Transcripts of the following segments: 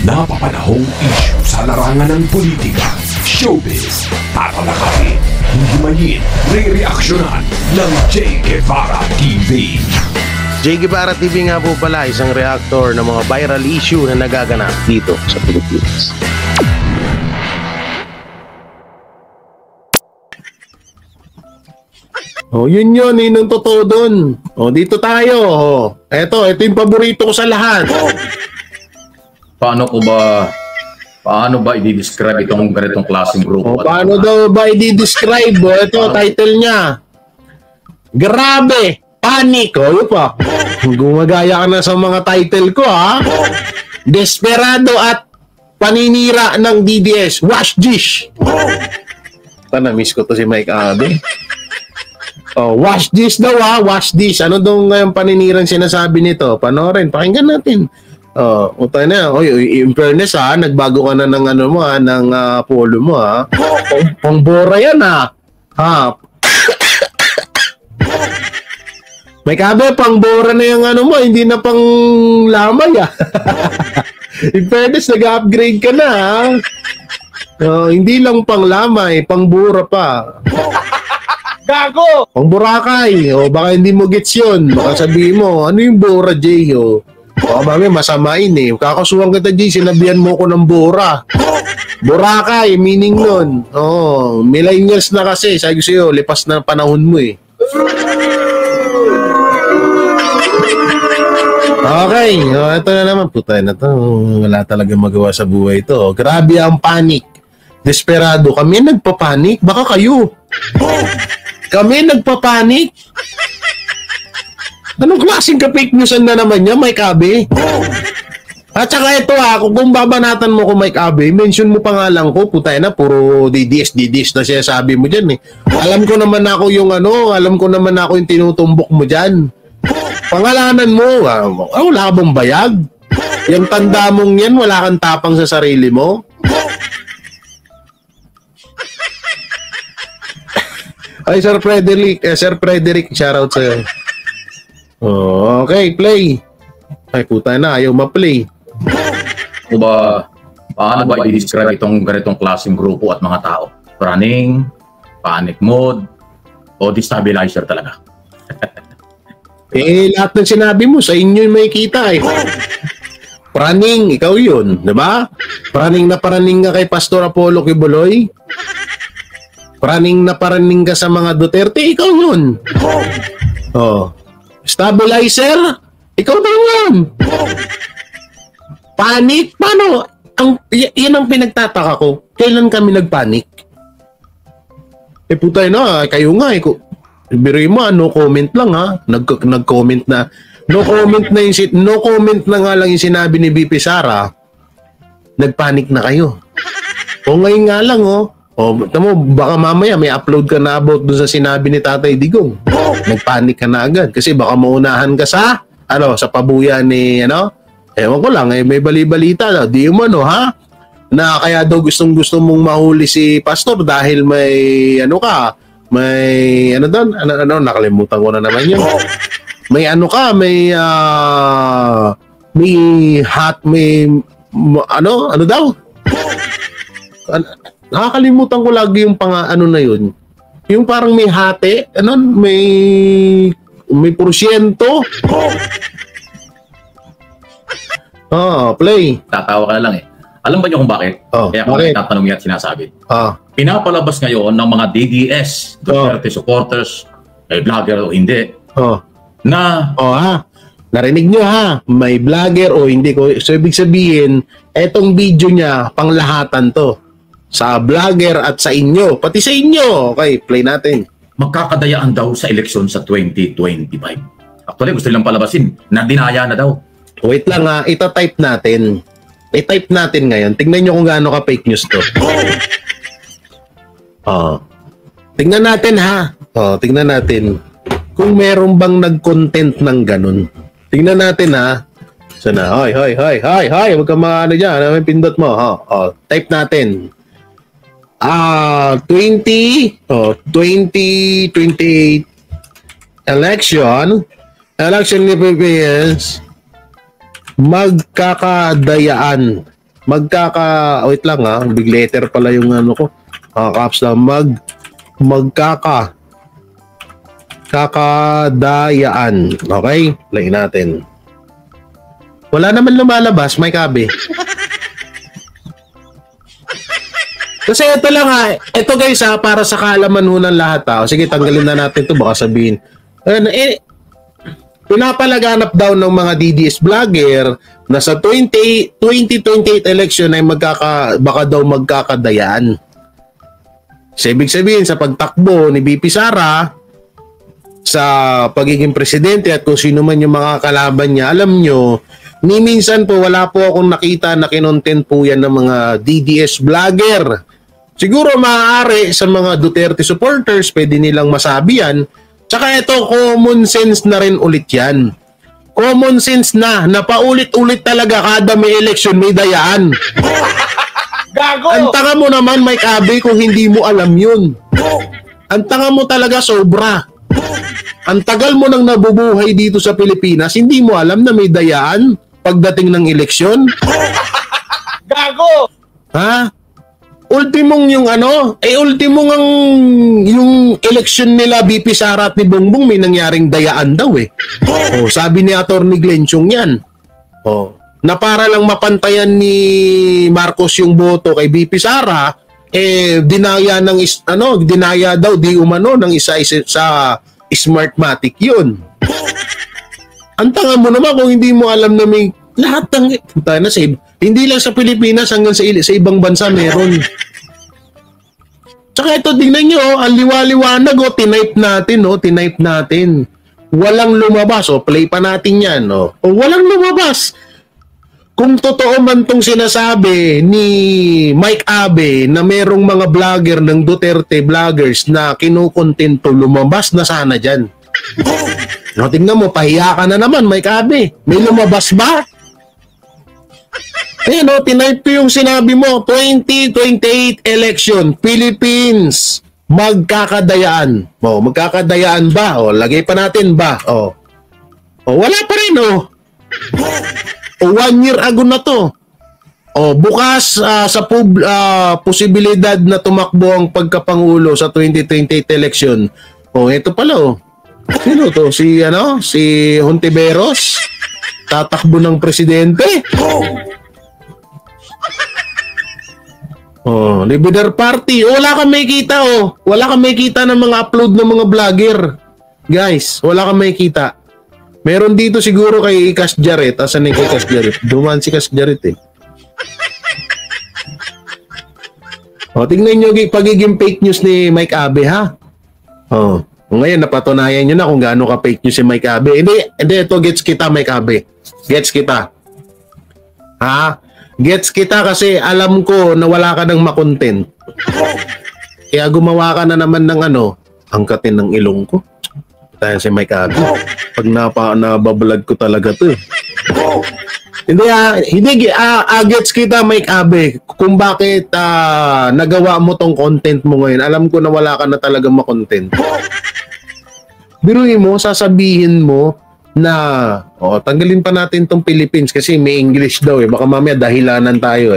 Napapanahong issue sa larangan ng politika, showbiz, tatalakayin, himayin, re-reaksyonan ng J. Guevara TV. J. Guevara TV nga po pala, isang reactor ng mga viral issue na nagaganap dito sa Pilipinas. Oh, yun yung totoo dun. Oh, dito tayo. Oh. Ito yung paborito ko sa lahat. Paano ba i-describe itong ganitong klaseng grupo? Paano daw ba i-describe? Ito, title niya. Grabe! Panic! Yun pa. Gumagaya ka na sa mga title ko, ha? Desperado at paninira ng DDS. Wash dish! Na-miss ko to si Mike Abe. Wash dish daw, ha? Wash dish. Ano daw ngayong paninirang sinasabi nito? Panoorin, pakinggan natin. Utay na. In fairness, ha, nagbago ka na ng ano mo, ha, ng polo mo, ha. Pangbora yan, ha. May kabe, pangbora na yung ano mo, hindi na pang lamay, ha. In fairness, nag-upgrade ka na, ha. Hindi lang pang lamay, pangbura pa. Gago! Pangburakay. Baka hindi mo gets yun. Baka sabihin mo, ano yung bora, Jay, mami, masamain eh. Kakasuhan kita, G, sinabihan mo ko ng bora. Boracay, meaning nun. Millennials na kasi. Sabi ko sa'yo, lipas na panahon mo eh. Okay, ito na naman. Putay na to. Wala talaga magawa sa buhay ito. Grabe ang panic. Desperado. Kami nagpapanik? Baka kayo. Kami nagpapanik? Anong klaseng ka-fake newsan na naman niya, Mike Abe? At saka ito kung babanatan mo ko, Mike Abe, mention mo pangalan ko, putay na, puro DDS na siya sabi mo dyan eh. Alam ko naman ako yung tinutumbok mo dyan. Pangalanan mo, wala ka bang bayag? Yung tanda mong yan, wala kang tapang sa sarili mo? Ay, Sir Frederick, shoutout sa'yo. Okay, play. Ay, puta na, ayaw ma-play. Paano ba i-describe itong ganitong klaseng grupo at mga tao? Running, panic mode, o destabilizer talaga? Lahat ng sinabi mo, sa inyo yung makikita eh. Praning, ikaw yun, diba? Praning na paraning ka kay Pastor Apollo Kibuloy. Praning na paraning ka sa mga Duterte, ikaw yun. Stabilizer, ikaw na yun. Panic, paano? Yan ang pinagtataka ko. Kailan kami nagpanic? Putay na, kayo nga eh. Biruin mo, no comment lang ha. Nag-comment na. No comment na nga lang yung sinabi ni BP Sara. Nagpanic na kayo. Ngayon nga lang tamo, baka mamaya may upload ka na about dun sa sinabi ni Tatay Digong. Nagpanic ka na agad kasi baka maunahan ka sa pabuya ni ewan ko lang may bali-balita di umano na kaya daw gustong-gusto mong mahuli si Pastor dahil may nakalimutan ko na naman yun. May nakakalimutan ko lagi yung na yun. Yung parang may hati, may porsyento. Play. Tatawa ka na lang eh. Alam ba niyo kung bakit? Kaya kung tatanungin at sinasabi. Pinapalabas ngayon ng mga DDS, Duterte supporters, vlogger o hindi, narinig nyo may vlogger o hindi ko. So ibig sabihin, etong video niya, panglahatan to. Sa vlogger at sa inyo. Pati sa inyo. Okay, play natin. Magkakadayaan daw sa eleksyon sa 2025. Actually, gusto nilang palabasin na dinaya na daw. Wait lang ita-type natin. I-type natin ngayon. Tingnan nyo kung gaano ka fake news to. Tingnan natin tingnan natin. Kung meron bang nag-content ng ganun. Tingnan natin Sana, hoy. Huwag ka maano dyan. May pindot mo. Type natin. 2028 election ni PPS magkakadayaan wait lang ha, big letter pala yung ano ko. Caps na kakadayaan. Okay? Play natin. Wala naman lumalabas, Mike Abe. Kasi ito lang ha, ito guys ha, para sa kaalaman ho ng lahat ha. Sige, tanggalin na natin to, baka sabihin. Pinapalaganap daw ng mga DDS vlogger na sa 2028 election ay baka daw magkakadayaan. So, ibig sabihin sa pagtakbo ni BP Sara sa pagiging presidente at kung sino man yung mga kalaban niya, alam nyo, ni minsan po wala po akong nakita na kinontent po yan ng mga DDS vlogger. Siguro maaari sa mga Duterte supporters, pwede nilang masabi yan. Tsaka ito, common sense na rin ulit yan. Common sense na paulit-ulit talaga kada may election, may dayaan. Gago! Ang tanga mo naman, Mike Abe, kung hindi mo alam yun. Ang tanga mo talaga sobra. Ang tagal mo nang nabubuhay dito sa Pilipinas, hindi mo alam na may dayaan pagdating ng eleksyon? Gago! Ha? Ultimong yung ultimong yung election nila BP Sara at ni Bongbong may nangyaring dayaan daw eh. Oh, sabi ni Attorney Glenn Chung yan. Oh, na para lang mapantayan ni Marcos yung boto kay BP Sara, dinaya daw di umano ng isa sa Smartmatic yun. Ang tanga mo naman kung hindi mo alam na may lahat ng hindi lang sa Pilipinas hanggang sa ibang bansa meron. Tsaka ito, tingnan nyo, ang liwa-liwanag, tinype natin. Walang lumabas, play pa natin yan, walang lumabas. Kung totoo man tong sinasabi ni Mike Abe na merong mga vlogger ng Duterte vloggers na kinukontento, lumabas na sana dyan. Tingnan mo, pahiya ka na naman, Mike Abe. May lumabas ba? Tinype ko yung sinabi mo, 2028 election, Philippines, magkakadayaan. Magkakadayaan ba? Lagay pa natin ba? Wala pa rin, 1 year ago na to. Bukas sa posibilidad na tumakbo ang pagkapangulo sa 2028 election. Ito pala, Sino to? Si Hontiveros? Tatakbo ng presidente? Leader Party. Wala kang makikita, Wala kang makikita ng mga upload ng mga vlogger. Guys, wala kang makikita. Meron dito siguro kay Cash Jarret. Asan ni kay Cash Jarret? Duman si Cash Jarret eh. Tingnan nyo pagiging fake news ni Mike Abe, ha? Ngayon, napatunayan nyo na kung gaano ka fake news si Mike Abe. Hindi, ito, gets kita, Mike Abe. Gets kita. Ha? Gets kita kasi alam ko na wala ka ng makontent. Kaya gumawa ka na naman ng angkatin ng ilong ko. Tayo si Mike Abe. Pag nababalag ko talaga to. Hindi, gets kita, Mike Abe, kung bakit nagawa mo tong content mo ngayon. Alam ko na wala ka na talaga makontent. Biruin mo, sasabihin mo na tanggalin pa natin tong Philippines kasi may English daw baka mamaya dahilanan tayo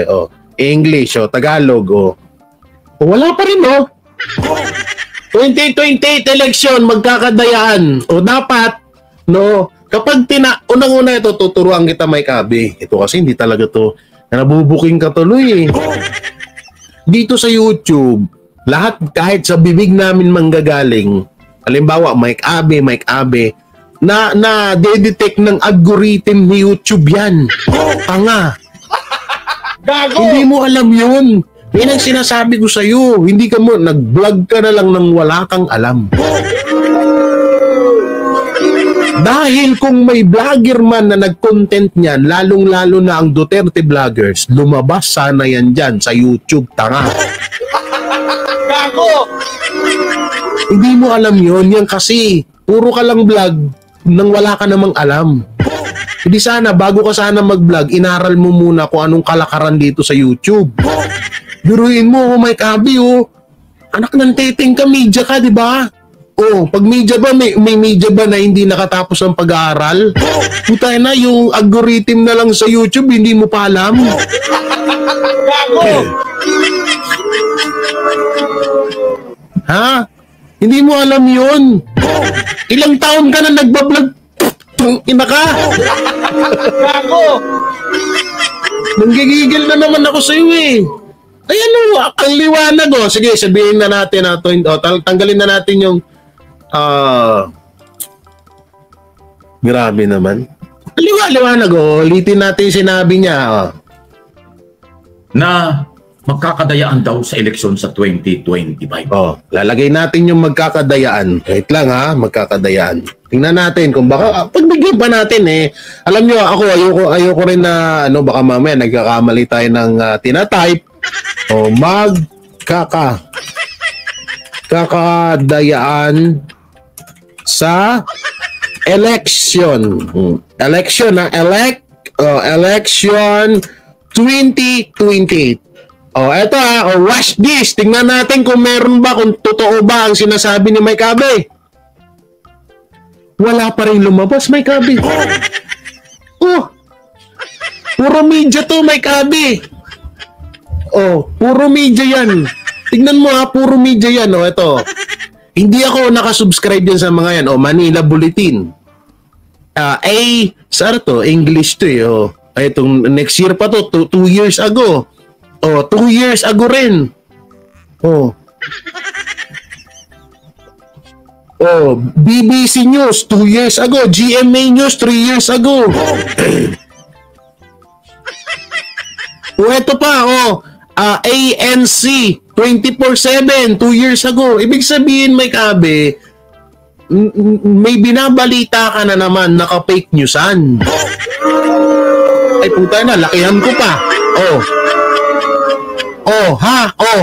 English Tagalog wala pa rin 2028 election magkakadayaan dapat kapag unang-una ito tuturuan kita, Mike Abe, ito kasi hindi talaga to nabubuking ka tuloy dito sa YouTube lahat kahit sa bibig namin manggagaling halimbawa Mike Abe na de-detect ng algorithm ni YouTube yan. Tanga. Gago. Hindi mo alam yun. Yan ang sinasabi ko sa'yo. Hindi ka mo, nag-vlog ka na lang ng wala kang alam. Dahil kung may vlogger man na nag-content niyan, lalong-lalo na ang Duterte vloggers, lumabas sana yan dyan sa YouTube. Tanga. Gago. Hindi mo alam yun. Yan kasi, puro ka lang vlog nang wala ka namang alam. Hindi sana, bago ka sana mag-vlog, inaral mo muna kung anong kalakaran dito sa YouTube. Biruin mo, Mike Abe, anak ng teteng ka, media ka, di ba? Pag media ba, may media ba na hindi nakatapos ang pag-aaral? Puta na, yung algorithm na lang sa YouTube, hindi mo pa alam. Gago! Ha? Hindi mo alam yun. Ilang taon ka na nagbablog. Ina ka. Gago! Nanggigigil na naman ako sa'yo eh. Ay ano, ang liwanag oh. Sige, sabihin na natin na to. Tanggalin na natin yung grabe naman. Liwanag oh. Ulitin natin yung sinabi niya oh. Na magkakadayaan daw sa eleksyon sa 2025. Oh, lalagay natin yung magkakadayaan. Wait lang ha, magkakadayaan. Tingnan natin kung baka pagbigyan pa natin eh. Alam niyo ako ayoko rin na ano baka mamaya nagkakamali tayo ng tinatype. O kakadayaan sa election. Election na election 2028. Oh, eto watch this. Tingnan natin kung meron ba, kung totoo ba ang sinasabi ni Mike Abe. Wala pa rin lumabas, Mike Abe. Oh, puro media to, Mike Abe. Oh, puro media yan. Tingnan mo puro media yan. Oh, eto. Hindi ako nakasubscribe yan sa mga yan. Oh, Manila Bulletin. Saan to? English to eh. Oh, itong next year pa to, 2 years ago. Oh, 2 years ago rin. Oh. Oh, BBC News 2 years ago, GMA News 3 years ago. Oh, ito pa, ANC 24/7 2 years ago. Ibig sabihin, Mike Abe, may binabalita ka na naman, naka-fake newsan. Ay, puta na, lakihan ko pa.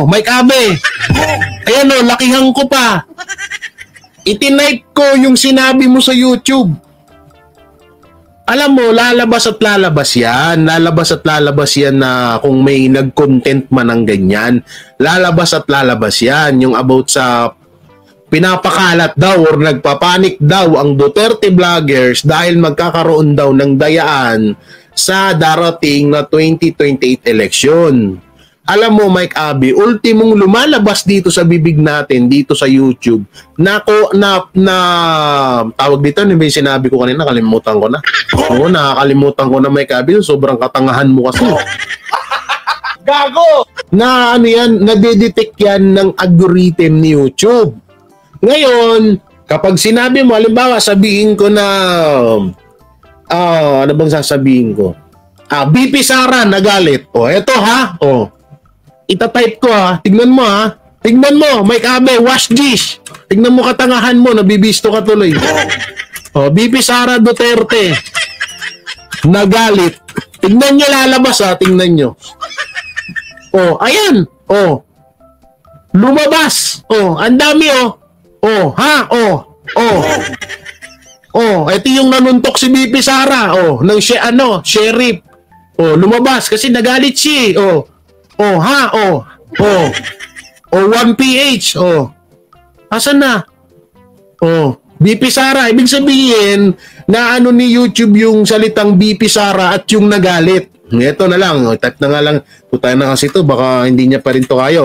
Mike Abe. Ayan lakihan ko pa. Itinipe ko yung sinabi mo sa YouTube. Alam mo, lalabas at lalabas yan. Lalabas at lalabas yan na kung may nag-content man ng ganyan. Lalabas at lalabas yan. Yung about sa pinapakalat daw or nagpapanik daw ang Duterte vloggers dahil magkakaroon daw ng dayaan sa darating na 2028 election. Alam mo, Mike Abe, ultimong lumalabas dito sa bibig natin, dito sa YouTube, na tawag dito, ano ba yung sinabi ko kanina, nakalimutan ko na. Oo, nakakalimutan ko na, Mike Abe, sobrang katangahan mo kasi. Gago! Na ano yan, nadedetect yan ng algorithm ni YouTube. Ngayon, kapag sinabi mo, halimbawa, sabihin ko na, ano bang sasabihin ko? BP Sara nagalit. Eto ha, itatype ko tignan mo tignan mo, Mike Abe, watch this. Tignan mo katangahan mo, nabibisto ka tuloy. BP Sara Duterte nagalit. Tignan nyo lalabas tignan nyo. Ayan. Lumabas. Ang dami ito yung nanuntok si BP Sara ng sheriff. Lumabas kasi nagalit siya. 1PH. Asan na? BP Sara. Ibig sabihin na ni YouTube yung salitang BP Sara at yung nagalit. Ito na lang. Type na nga lang. Puta na kasi ito. Baka hindi niya pa rin to kaya.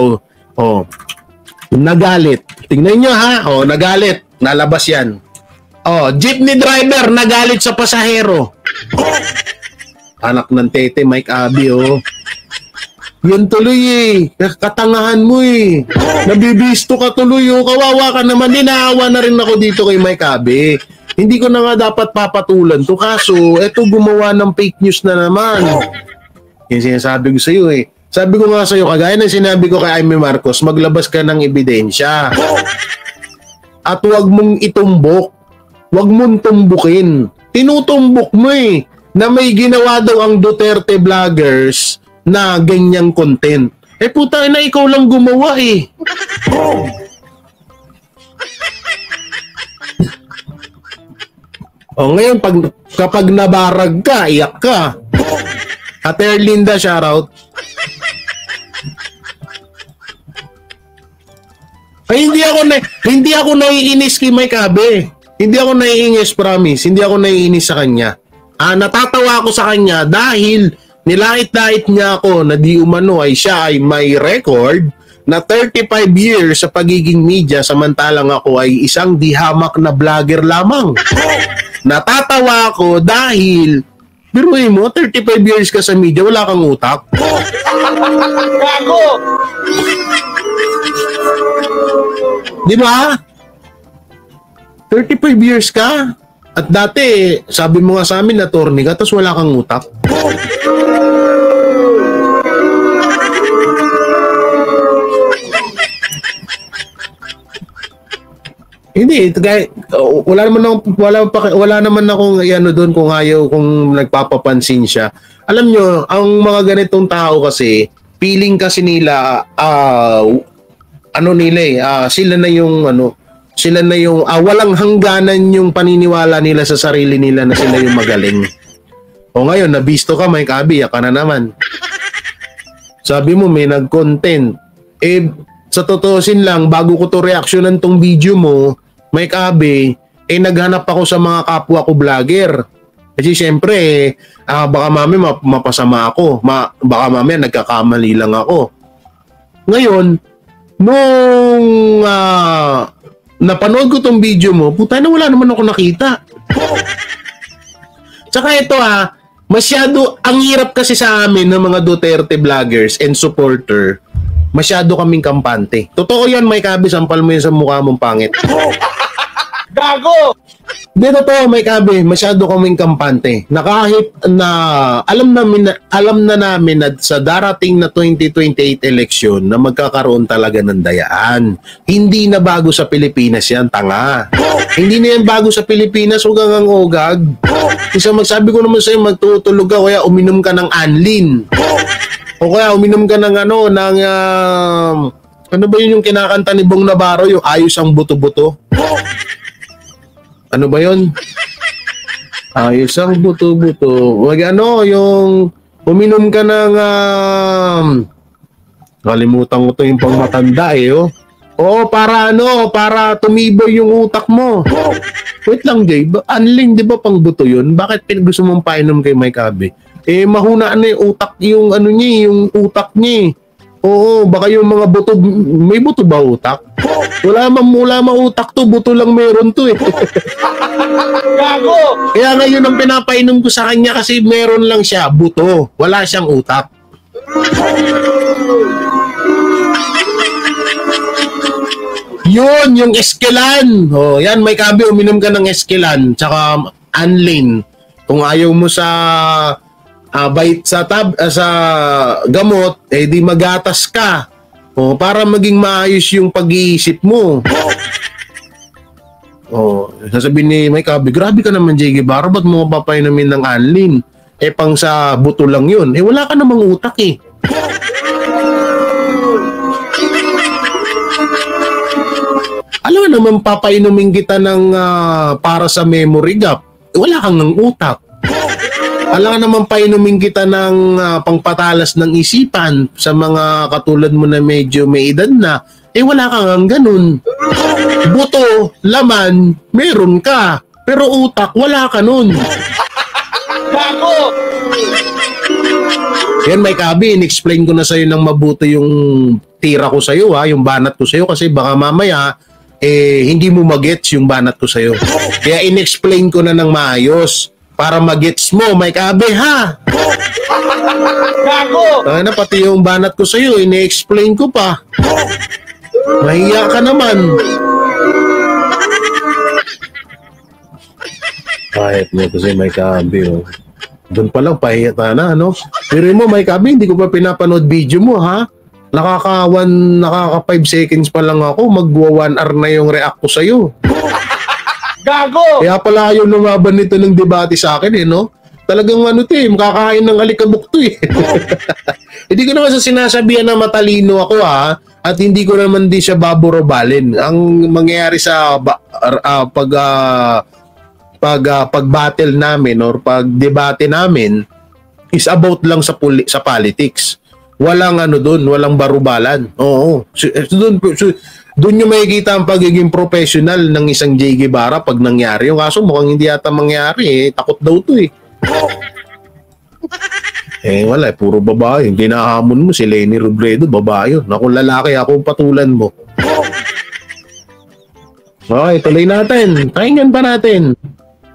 Nagalit. Tingnan nyo nagalit. Nalabas yan. Jeepney driver nagalit sa pasahero. Anak ng tete, Mike Abe Yan tuloy katangahan mo nabibisto ka tuloy kawawa ka naman, naawa na rin ako dito kay Mike Abe. Hindi ko na nga dapat papatulan to, kaso eto gumawa ng fake news na naman. Yan sinasabi ko sa iyo sabi ko nga sa iyo, kagaya ng sinabi ko kay Amy Marcos, maglabas ka ng ebidensya at wag mong itumbok, wag mong tumbukin. Tinutumbok mo na may ginawa daw ang Duterte vloggers na ganyang content. Puta na, ikaw lang gumawa ngayon, kapag nabarag ka, iyak ka. Ate Erlinda, shoutout. Hindi ako naiinis kay Mike Abe. Hindi ako naiinis, promise. Hindi ako naiinis sa kanya. Natatawa ako sa kanya dahil nilait-lait niya ako na di umano ay siya ay may record na 35 years sa pagiging media samantalang ako ay isang dihamak na vlogger lamang. Natatawa ako dahil biruin mo, 35 years ka sa media, wala kang utak. Gago! Di ba? 35 years ka. At dati, sabi mo nga sa amin, attorney ka, tapos wala kang utak. Hindi, wala naman akong ano doon kung ayaw, kung nagpapapansin siya. Alam nyo, ang mga ganitong tao kasi, feeling kasi nila, sila na yung walang hangganan yung paniniwala nila sa sarili nila na sila yung magaling. O ngayon, nabisto ka, may kabiyak ka na naman. Sabi mo, may nag-content. Sa totoosin lang, bago ko to reaksyonan tong video mo, may kabi, naghanap ako sa mga kapwa ko vlogger. Kasi syempre, baka mamaya mapasama ako. Baka mamaya nagkakamali lang ako. Ngayon, nung napanood ko tong video mo, puta na wala naman ako nakita. Tsaka ito masyado, ang hirap kasi sa amin ng mga Duterte vloggers and supporter, masyado kaming kampante. Totoo yan, may kabi, sampal mo yun sa mukha mong pangit. Gago! Hindi, totoo, may kabi, masyado kaming kampante. Na kahit na alam na namin na sa darating na 2028 eleksyon na magkakaroon talaga ng dayaan. Hindi na bago sa Pilipinas yan, tanga. Hindi na yan bago sa Pilipinas, huwag kang ugag. Isa magsabi ko naman sa'yo, magtutulog ka, kaya uminom ka ng Anlin. O kaya uminom ka ng ano ba yun yung kinakanta ni Bong Navarro, yung ayos ang buto-buto? Ano ba yun? Ayos ang buto-buto. Wag yung uminom ka ng kalimutan ko to yung pangmatanda oh. Oo, para para tumibay yung utak mo. Wait lang, Jay. Anling, di ba pang buto yun? Bakit gusto mong painom kay Mike Abe? Mahuna na yung utak, yung yung utak niya. Oo, baka yung mga buto, may buto ba utak? Wala mang utak to, buto lang meron to Gago! Kaya ngayon ang pinapainom ko sa kanya kasi meron lang siya, buto. Wala siyang utak. Yun, yung Eskelan. Oh, yan, may kabi, uminom ka ng Eskelan, tsaka Anlin. Kung ayaw mo sa bait sa gamot, di magatas ka. O, para maging maayos yung pag-iisip mo. O, sasabihin ni Mike Abe, grabe ka naman, J. Guevara, ba't mo papainumin ng Anlin? Pang sa buto lang yun. Wala ka namang utak Alam mo naman, papainumin kita ng para sa memory gap. Wala kang ng utak. Alam naman painumin kita ng pangpatalas ng isipan sa mga katulad mo na medyo may edad na, wala kang ganun. Buto, laman, meron ka. Pero utak, wala ka nun. Gago! Yan, Mike Abe, in-explain ko na sa'yo ng mabuti yung tira ko sa'yo, yung banat ko sa'yo, kasi baka mamaya, hindi mo magets yung banat ko sa'yo. Kaya in-explain ko na ng maayos. Para magets mo, Mike Abe, ha? Gago! Na pati yung banat ko sa'yo, ini-explain ko pa. Mahiya ka naman. Kahit mo kasi Mike Abe, doon pa lang, pahiya na, ano? Pero mo, Mike Abe, hindi ko pa pinapanood video mo, ha? Nakaka 5 seconds pa lang ako, magwa 1 hour na yung react ko sa'yo. Gago! Kaya pala ayaw lumaban nito ng debate sa akin, no? Talagang makakain ng alikabok to, Hindi ko naman sa sinasabihan na matalino ako, at hindi ko naman din siya baborobalin. Ang mangyayari sa pag-battle namin or pag-debate namin is about lang sa politics. Walang walang barubalan. Oo. Doon nyo makikita ang pagiging professional ng isang J. Guevara pag nangyari. Yung kaso mukhang hindi yata mangyari. Takot daw to Wala, puro babae. Hindi nahamon mo si Lenny Robredo, babae yun. Kung lalaki ako, patulan mo. Okay, tuloy natin. Pakinggan pa natin.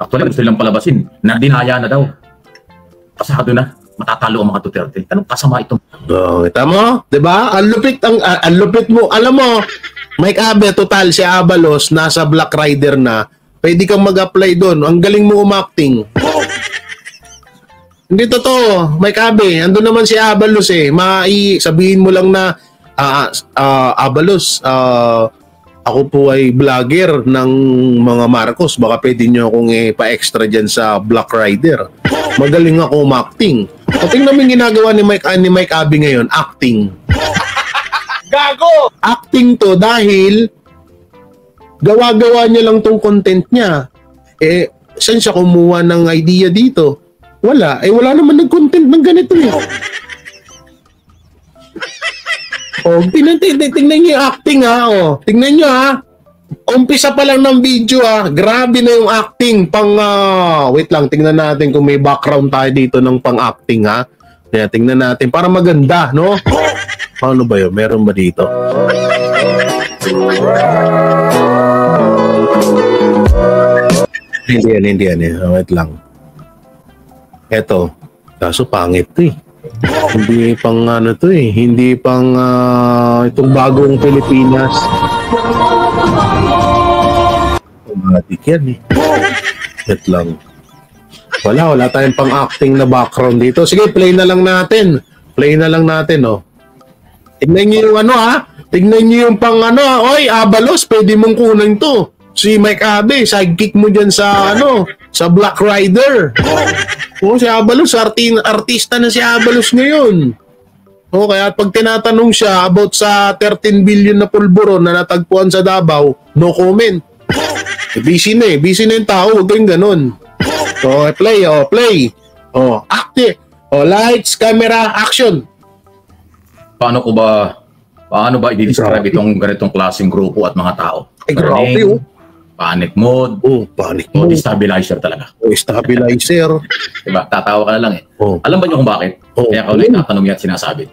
Actually, gusto nilang palabasin na dinaya na daw. Pasado na. Matatalo ang mga Duterte. Anong kasama ito? Kita mo? Diba? Ang lupit mo. Alam mo, Mike Abe, total, si Abalos, nasa Black Rider na. Pwede kang mag-apply doon. Ang galing mo umacting. Hindi totoo, Mike Abe. Andun naman si Abalos eh. Sabihin mo lang na, Abalos, ako po ay vlogger ng mga Marcos. Baka pwede nyo akong pa-extra dyan sa Black Rider. Magaling ako umacting. Tingnan mo yung ginagawa ni Mike Abe ngayon, acting. Gago! Acting to dahil gawa-gawa niya lang tong content niya. Saan siya kumuha ng idea dito? Wala. Wala naman nag-content ng ganito eh. Tingnan niyo yung acting ha. Tingnan niyo ha. Umpisa pa lang ng video ha. Grabe na yung acting. Wait lang, tingnan natin kung may background tayo dito ng pang-acting ha. Kaya tingnan natin para maganda, no? Paano ba yun? Meron ba dito? Hindi yan. Wait lang. Eto. Kaso pangit to eh. Hindi pang to eh. Hindi pang itong bagong Pilipinas. Automatic yan eh. Wait lang. Wala tayong pang-acting na background dito. Sige, play na lang natin. Oh. Tignan niyo yung Tignan niyo yung pang Oy, Abalos, pwede mong kunin to. Si Mike Abe, sidekick mo dyan sa sa Black Rider. Si Abalos, artista na si Abalos ngayon. Kaya pag tinatanong siya about sa 13 billion na pulburon na natagpuan sa Davao, no comment. Busy na yung tao, huwag kayong ganun. Play. Active. Lights, camera, action. Paano ba i-describe itong ganitong klaseng grupo at mga tao? Grabe Panic mode. Panic mode. Stabilizer talaga. Stabilizer. Diba? Tatawa ka na lang eh. Alam ba niyo kung bakit? Kaya ako ulit tatanong at sinasabi.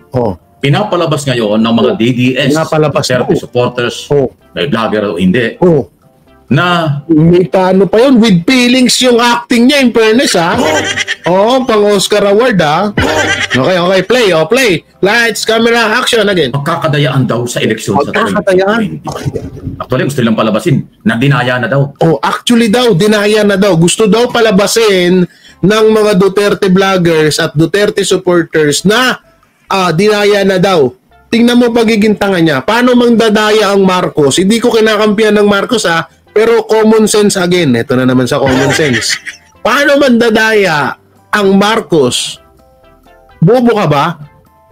Pinapalabas ngayon ng mga DDS, Duterte supporters, may vlogger o hindi, na may paano pa yun, with feelings yung acting niya, in fairness ha. Pang Oscar Award ha. Okay, play. Lights, camera, action again. Magkakadayaan daw sa eleksyon sa 2020. Actually, gusto nilang palabasin na dinaya na daw. Actually daw, dinaya na daw. Gusto daw palabasin ng mga Duterte vloggers at Duterte supporters na dinaya na daw. Tingnan mo pagiging tanga niya. Paano mandadaya ang Marcos? Hindi ko kinakampihan ng Marcos ha. Pero common sense again. Ito na naman sa common sense. Paano mandadaya ang Marcos? Bobo ka ba?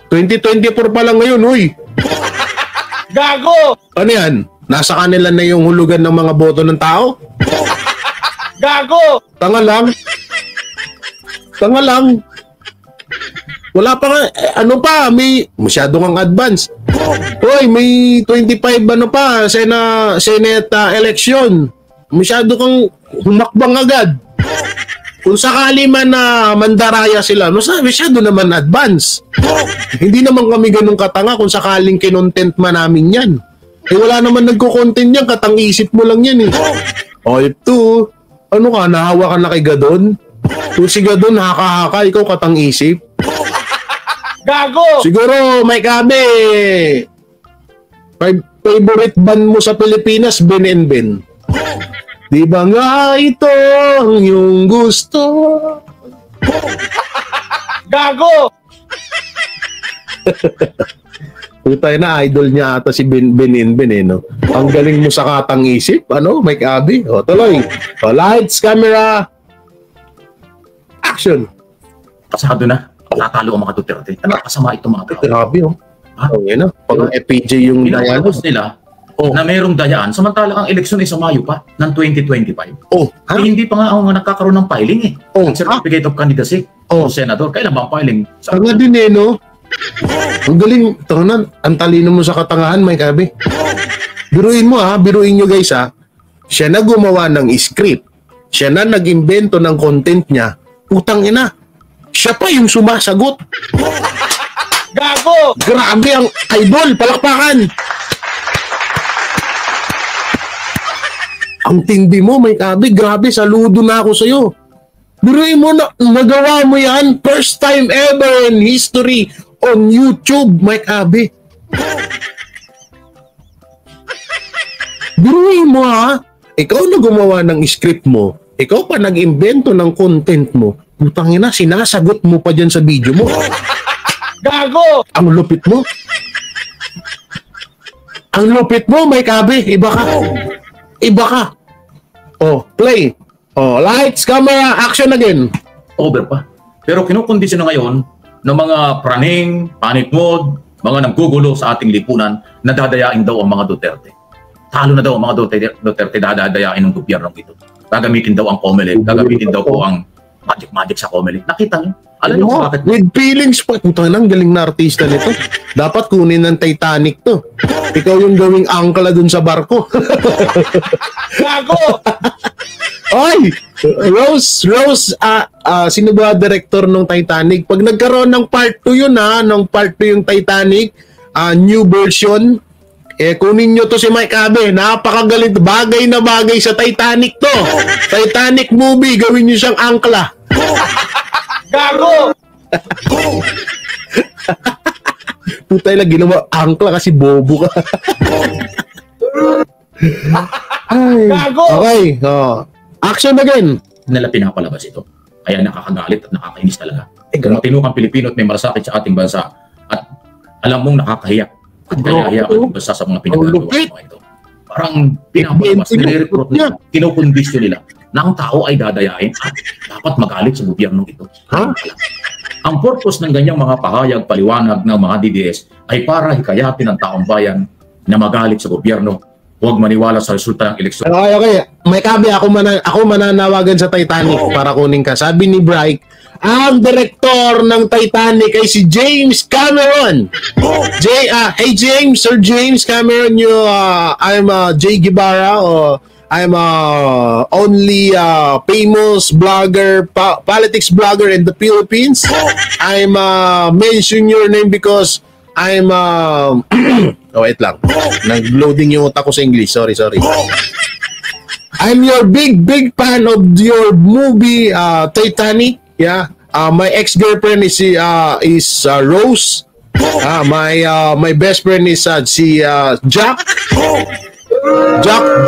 2024 pa lang ngayon, uy. Gago! Ano yan? Nasa kanila na yung hulugan ng mga boto ng tao? Gago! Tanga lang. Wala pa nga, may masyado kang advance. Hoy, may 25 Senate election. Masyado kang humakbang agad. Kung sakali man na mandaraya sila, masyado naman advance. Hindi naman kami ganun katanga kung sakaling kinontent man namin yan. Wala naman nagko-content yan, katang-isip mo lang yan eh. Ito, nahawa ka na kay Gadon? Kung si Gadon, haka-haka, ikaw katang-isip. Gago! Siguro, Mike Abe, favorite band mo sa Pilipinas, Ben and Ben. Di ba nga ito ang iyong gusto? Gago! Tayo na, idol niya ata si Ben and Ben no? Ang galing mo sa katang isip, Mike Abe? Tuloy. Lights, camera, action. Pasado na. Tatalo ang mga Duterte. Ano kasama itong mga tao? Grabe yan Pag FPJ yung dayaan nila na mayroong dayaan, samantala ang eleksyon ay sa Mayo pa ng 2025. Hindi pa nga ako nagkakaroon ng filing eh. Ang certificate of candidacy o senador. Kailan ba ang filing? Tanga din no? Ang galing. Ang talino mo sa katangahan, Mike Abe. Biruin nyo guys Siya na gumawa ng script. Siya na nag-imbento ng content niya. Putang ina. Siya pa yung sumasagot. Gago! Grabe ang idol, palakpakan. Ang tindi mo, Mike Abe. Grabe, saludo na ako sa'yo. Biruin mo na, nagawa mo yan. First time ever in history on YouTube, Mike Abe. Biruin mo ha. Ikaw na gumawa ng script mo. Ikaw pa nag-invento ng content mo. Putang ina, sinasagot mo pa dyan sa video mo. Gago! Ang lupit mo. Ang lupit mo, Mike Abe. Iba ka. Iba ka. Oh, play. Oh, lights, camera, action again. Over pa. Pero kinukondisyon na ngayon ng mga praning, panic mode, mga nanggugulo sa ating lipunan na dadayain daw ang mga Duterte. Talo na daw ang mga Duterte dadayain ng gobyernong ito. Gagamitin daw ang COMELEC, gagamitin daw po ang magic sa COMELEC. Nakita niyo? Alam niyo kung bakit? With feelings pa. Ito lang, galing na artista nito. Dapat kunin ng Titanic to. Ikaw yung gawing angkla dun sa barko. Gago! Oy! Rose, sino ba director ng Titanic? Pag nagkaroon ng part 2 yun ha, ng part 2 yung Titanic, new version, kunin nyo to si Mike Abe. Napakagalit, bagay na bagay sa Titanic to. Titanic movie, gawin nyo siyang angkla. Gago! Putay lang, ginawa angkla kasi bobo ka. Ay, Gago! okay, action again. Nila pinapalabas ito. Kaya nakakagalit at nakakainis talaga. Kung matino kang Pilipino at may malasakit sa ating bansa at alam mong nakakahiya at kaya ang bansa sa mga pinagagawa mo ito. Parang pinapalabas, nire-recruit nila, kinukondisyon nila na ang tao ay dadayain at dapat magalit sa gobyernong ito. Huh? Ang purpose ng ganyang mga pahayag, paliwanag ng mga DDS ay para hikayatin ang taong bayan na magalit sa gobyerno. Huwag maniwala sa resulta ng eleksyon. Okay. May kabi, ako mananawagan sa Titanic para kunin ka. Sabi ni Bright, ang director ng Titanic ay si James Cameron. Hey James, Sir James Cameron, I'm Jay Guevara, I'm only famous blogger, politics blogger in the Philippines. I'm mention your name because I'm oh, wait lang. Nag-loading yung utak ko sa English. Sorry. I'm your big fan of your movie Titanic. Yeah. My ex-girlfriend is Rose. My best friend is si Jack.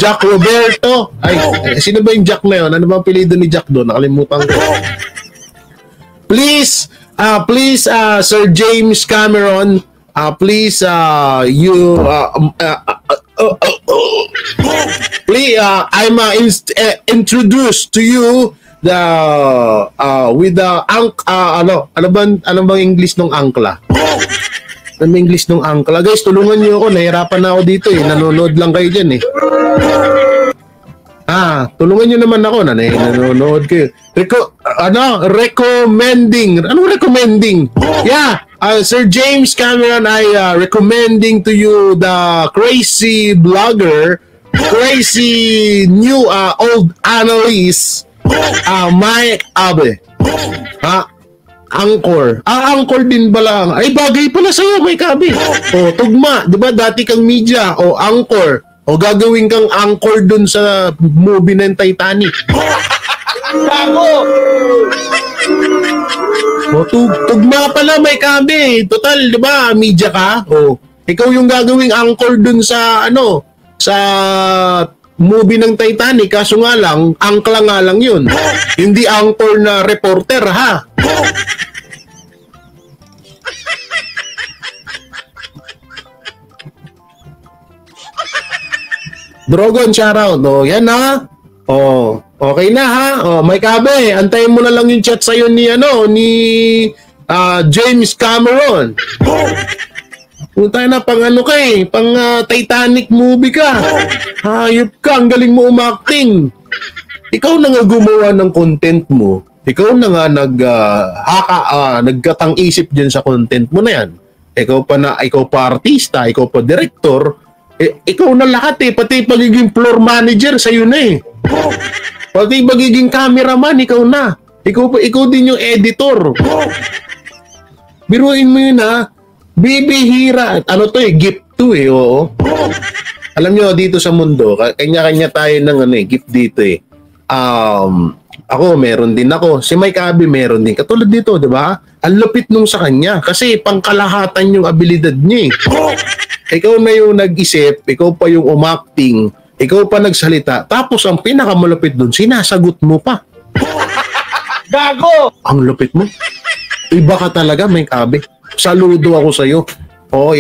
Jack Roberto. Ay, sino ba yung Jack na yun? Ano ba ang apelyido ni Jack doon? Nakalimutan ko. Please, Sir James Cameron, please, I'm introduced to you with the ano bang English ng angkla? Ano English ng angkla? Guys, tulungan niyo ako, nahirapan na ako dito nanonood lang kayo diyan tulungan niyo naman ako na nanonood kayo. Recommending. Anong recommending? Yeah, Sir James Cameron, I recommending to you the crazy blogger, crazy new old analyst, Mike Abe. Angkor. Angkor din ba lang? Ay, bagay pala sa'yo, Mike Abe. Tugma. Di ba dati kang media? Angkor. Gagawin kang angkor dun sa movie ng Titanic. Gago! Tugma pala, Mike Abe. Total, di ba? Media ka. Ikaw yung gagawing angkor dun sa sa movie ng Titanic, kaso nga lang, angkla nga lang yun. Hindi angkor na reporter, ha? Drogon, shoutout. Yan ha. Okay na ha. Mike Abe, antayin mo na lang yung chat sa'yo ni James Cameron. Punta na pang pang Titanic movie ka. Hayop ka, ang galing mo umacting. Ikaw na nga gumawa ng content mo. Ikaw na nga nagkatang isip dyan sa content mo na yan. Ikaw pa artista, ikaw pa director. Ikaw na lahat pati pagiging floor manager sa'yo na Pati pagiging cameraman, ikaw na. Ikaw din yung editor. Biruin mo yun ha. Bibihira. Ano to gift to oo. Alam nyo, dito sa mundo, kanya-kanya tayo ng gift dito Ako, meron din ako. Si Mike Abby, meron din. Katulad dito, di ba? Ang lupit nung sa kanya. Kasi pangkalahatan yung abilidad niya Ikaw na yung nag-isip, ikaw pa yung umacting, ikaw pa nagsalita, tapos ang pinakamalupit dun, sinasagot mo pa. Gago! Ang lupit mo. Iba ka talaga, Mike Abby. Saludo ako sa'yo.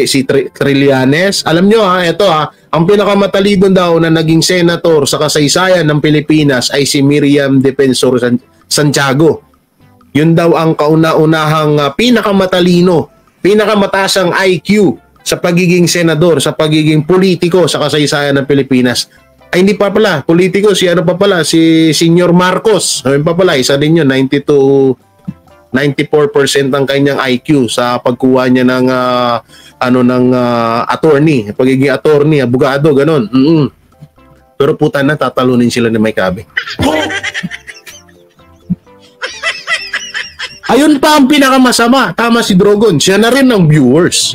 Si Trillanes. Alam nyo ito ang pinakamatalino daw na naging senator sa kasaysayan ng Pilipinas ay si Miriam Defensor Santiago. Yun daw ang kauna-unahang pinakamatalino, pinakamataas ang IQ sa pagiging senador, sa pagiging politiko sa kasaysayan ng Pilipinas. Ay hindi pa pala, politiko si Senyor Marcos. Ayun pa pala, isa din yun, 94% ang kanyang IQ sa pagkuha niya ng attorney, pagiging attorney, abogado, ganun. Pero puta na, tatalunin sila ni Mike Abby. Ayun pa ang pinakamasama. Tama si Drogon, siya na rin ang viewers.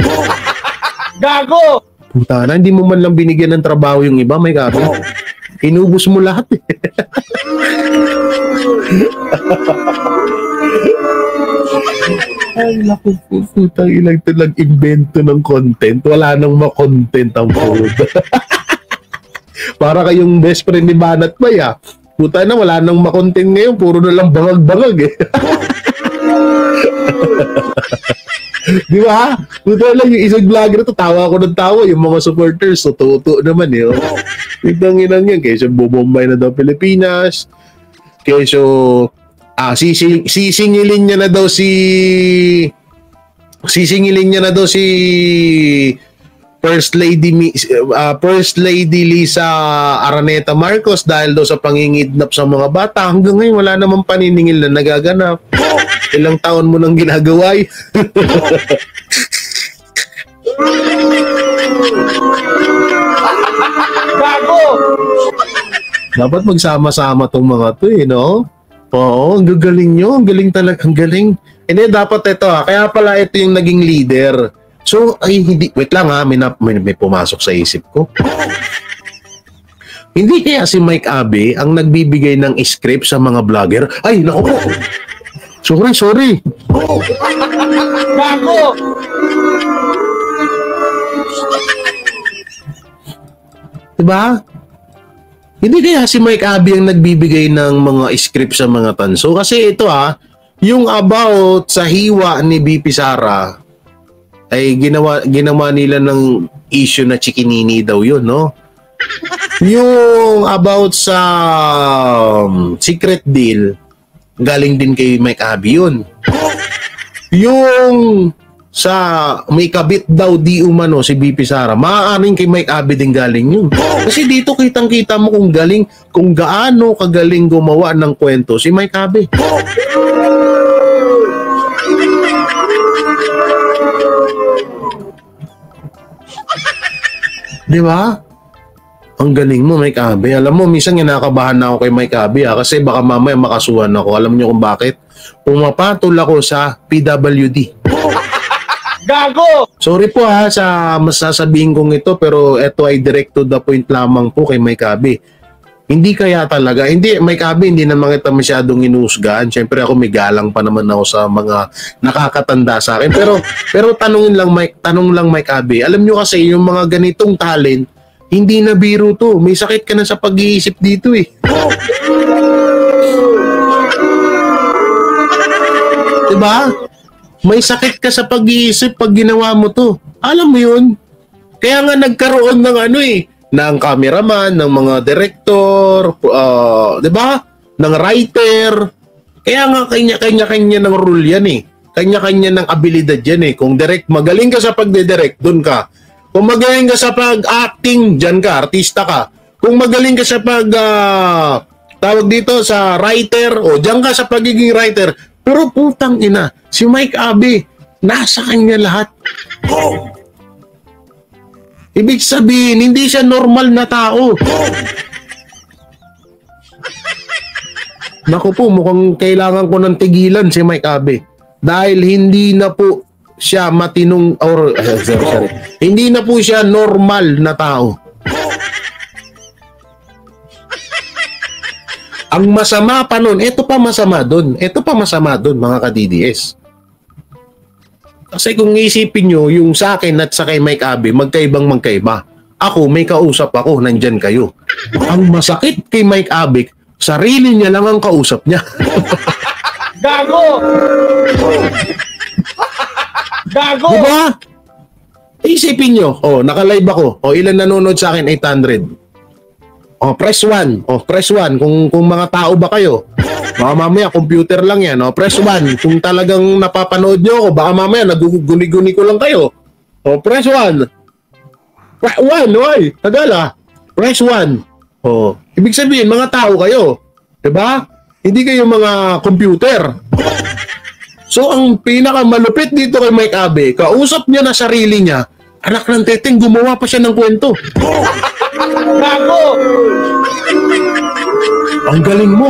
Gago! Puta na, hindi mo man lang binigyan ng trabaho yung iba, Mike Abby. Inubos mo lahat Ay, naku, putang ilang ito invento ng content. Wala nang ma-content ang food. Para kayong best friend ni Banat Bay Puta na, wala nang ma-content ngayon. Puro na lang bangag-bangag Di ba? Puta lang, yung isang vlogger to, tawa ako ng tawa. Yung mga supporters, tuto naman Tignan inang yan. Kaysa bubombay na daw Pilipinas. Kaysa sisingilin niya na daw si First Lady Lisa Araneta Marcos dahil daw sa pangingidnap sa mga bata. Hanggang ngayon wala namang paniningil na nagaganap. Ilang taon mo nang ginagawa Gago! Dapat magsama-sama tong mga to no? Oo, ang gagaling nyo. Ang galing talaga. Ang galing. Hindi, dapat ito Kaya pala ito yung naging leader. So, ay hindi. Wait lang may pumasok sa isip ko. Hindi kaya si Mike Abby ang nagbibigay ng script sa mga vlogger? Ay, naku. Sorry. Gago! Diba? Hindi kaya si Mike Abby ang nagbibigay ng mga script sa mga tanso. Kasi ito yung about sa hiwa ni BP Sara ay ginawa nila ng issue na chikinini daw yun, no? Yung about sa secret deal, galing din kay Mike Abby yun. Yung sa may kabit daw di umano si BP Sara, maaaring kay Mike Abby din galing yun. Kasi dito kitang-kita mo kung gaano kagaling gumawa ng kwento si Mike Abby. Di ba? Ang galing mo, Mike Abby. Alam mo, minsan kinakabahan na ako kay Mike Abby kasi baka mamaya makasuhan ako. Alam niyo kung bakit? Pumapatol ako sa PWD. Gago! Sorry po sa masasabihin kong ito, pero ito ay direct to the point lamang po kay Mike Abby. Hindi kaya talaga, Mike Abby, hindi naman kita masyadong inuusgahan. Siyempre ako may galang pa naman ako sa mga nakakatanda sa akin. Pero tanong lang Mike Abby, alam nyo kasi yung mga ganitong talent, hindi na biro to. May sakit ka na sa pag-iisip dito Diba? May sakit ka sa pag-iisip pag ginawa mo to. Alam mo yun? Kaya nga nagkaroon ng ng cameraman, ng mga director, 'di ba? Ng writer. Kaya nga kanya-kanya ng rule yan Kanya-kanya ng abilidad yan Kung magaling ka sa pagde-direct, doon ka. Kung magaling ka sa pag-acting, diyan ka, artista ka. Kung magaling ka sa tawag dito sa writer, diyan ka sa pagiging writer. Pero putang ina, si Mike Abby, nasa kanya lahat. Ibig sabihin, hindi siya normal na tao. Naku po, mukhang kailangan ko ng tigilan si Mike Abe. Dahil hindi na po siya matinong, or, sorry. Hindi na po siya normal na tao. Ang masama pa nun, ito pa masama dun, mga ka-DDS. Kasi kung isipin nyo, yung sa akin at sa kay Mike Abe, magkaiba. Ako, may kausap ako, nandyan kayo. Ang masakit kay Mike Abe, sarili niya lang ang kausap niya. Gago! Gago! Diba? Isipin nyo, naka-live ako, ilan nanonood sa akin? 800. Press 1. Press 1 kung mga tao ba kayo. Baka mamaya computer lang yan. Press 1 kung talagang napapanood nyo ako. Baka mamaya naguguni-guni ko lang kayo. Press 1. Press 1, oy. Tagal Press 1. Ibig sabihin, mga tao kayo. Diba? Hindi kayo mga computer. So, ang pinakamalupit dito kay Mike Abe, kausap niya na sarili niya, anak ng teteng, gumawa pa siya ng kwento. Gago! Ang galing mo.